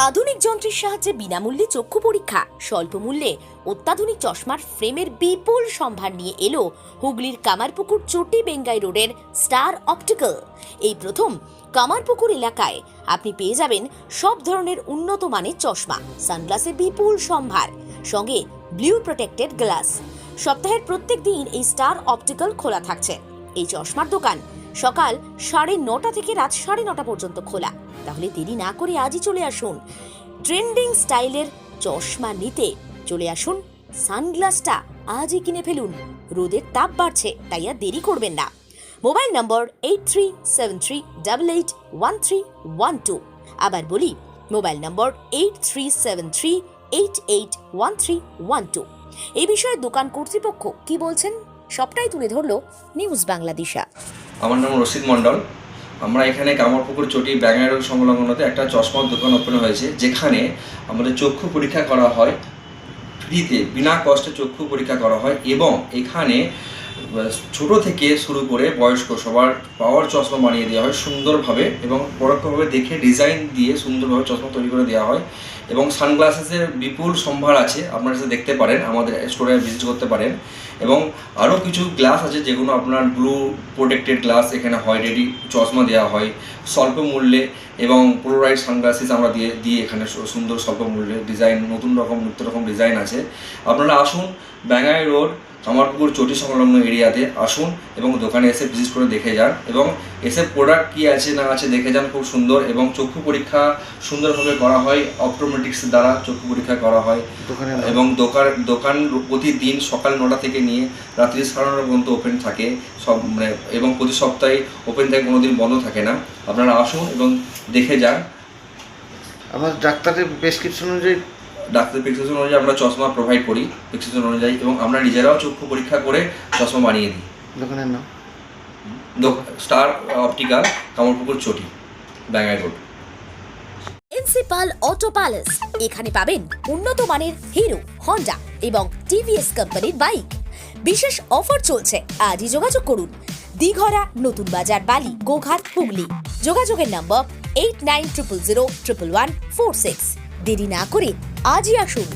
আধুনিক যন্ত্রের সাহায্যে বিনামূল্যে চক্ষু পরীক্ষা, স্বল্প মূল্যে অত্যাধুনিক চশমার ফ্রেমের বিপুল সম্ভার নিয়ে এলো হুগলির কামারপুকুর চটি বেঙ্গাই রোডের স্টার অপটিক্যাল। এই প্রথম কামারপুকুর এলাকায় আপনি পেয়ে যাবেন সব ধরনের উন্নত মানের চশমা, সানগ্লাসের বিপুল সম্ভার, সঙ্গে ব্লু প্রোটেক্টেড গ্লাস। সপ্তাহের প্রত্যেক দিন এই স্টার অপটিক্যাল খোলা থাকছে। এই চশমার দোকান সকাল 9:30 থেকে রাত 9:30 পর্যন্ত খোলা। তাহলে দেরি না করে আজই চলে আসুন। ট্রেন্ডিং স্টাইলের চশমা নিতে চলে আসুন। সানগ্লাসটা আজই কিনে ফেলুন। রোদের তাপ বাড়ছে, তাই আর দেরি করবেন না। মোবাইল নম্বর 8373881312। আবার বলি, মোবাইল নম্বর 8373881312। এই বিষয়ে দোকান কর্তৃপক্ষ কি বলছেন সবটাই তুলে ধরলো নিউজ বাংলাদেশা। আমার নাম রশিদ মণ্ডল। আমরা এখানে কামারপুকুর চটি বেঙ্গাই রোড সংলগ্নতে একটা চশমার দোকান ওপেন হয়েছে, যেখানে আমাদের চক্ষু পরীক্ষা করা হয় ফ্রিতে, বিনা কষ্টে চক্ষু পরীক্ষা করা হয়। এবং এখানে ছোট থেকে শুরু করে বয়স্ক সবার পাওয়ার চশমা বানিয়ে দেওয়া হয় সুন্দরভাবে, এবং পরোক্ষভাবে দেখে ডিজাইন দিয়ে সুন্দরভাবে চশমা তৈরি করে দেওয়া হয়। এবং সানগ্লাসেসের বিপুল সম্ভার আছে, আপনারা সেটা দেখতে পারেন, আমাদের স্টোরে ভিজিট করতে পারেন। এবং আরও কিছু গ্লাস আছে যেগুলো আপনার ব্লু প্রোটেক্টেড গ্লাস এখানে হয়, রেডি চশমা দেওয়া হয় স্বল্প মূল্যে। এবং পোলারাইড সানগ্লাসেস আমরা দিয়ে এখানে সুন্দর স্বল্প মূল্যে ডিজাইন, নতুন রকম নিত্য রকম ডিজাইন আছে। আপনারা আসুন, বেঙ্গাই রোড কামারপুকুর চটি সংলগ্ন এরিয়াতে আসুন এবং দোকানে এসে ভিজিট করে দেখে যান, এবং এসে প্রোডাক্ট কী আছে না আছে দেখে যান। খুব সুন্দর, এবং চক্ষু পরীক্ষা সুন্দরভাবে করা হয়, অপটোমেটিক্স দ্বারা চক্ষু পরীক্ষা করা হয়। এবং দোকান প্রতিদিন সকাল 9টা থেকে নিয়ে রাত্রি 9:30 পর্যন্ত ওপেন থাকে সব, এবং প্রতি সপ্তাহে ওপেন থাকে, কোনো দিন বন্ধ থাকে না। আপনারা আসুন এবং দেখে যান। আমার ডাক্তারের প্রেসক্রিপশন অনুযায়ী আমরা চশমা প্রোভাইড করি প্রেসক্রিপশন অনুযায়ী, এবং আমরা নিজেরাও চক্ষু পরীক্ষা করে চশমা বানিয়ে দিই। দোকানের নাম স্টার অপটিক্যাল, কামারপুকুর চটি, Bengai road. Principal auto palace, এখানে পাবেন উন্নত মানের হিরো, হন্ডা এবং টিভিএস কোম্পানির বাইক। বিশেষ অফার চলছে, আজই যোগাযোগ করুন। দিঘরা, নতুন বাজার, বালি, গোঘাট, হুগলি। যোগাযোগের নম্বর 8900011146। দেরি না করে আজই আসুন।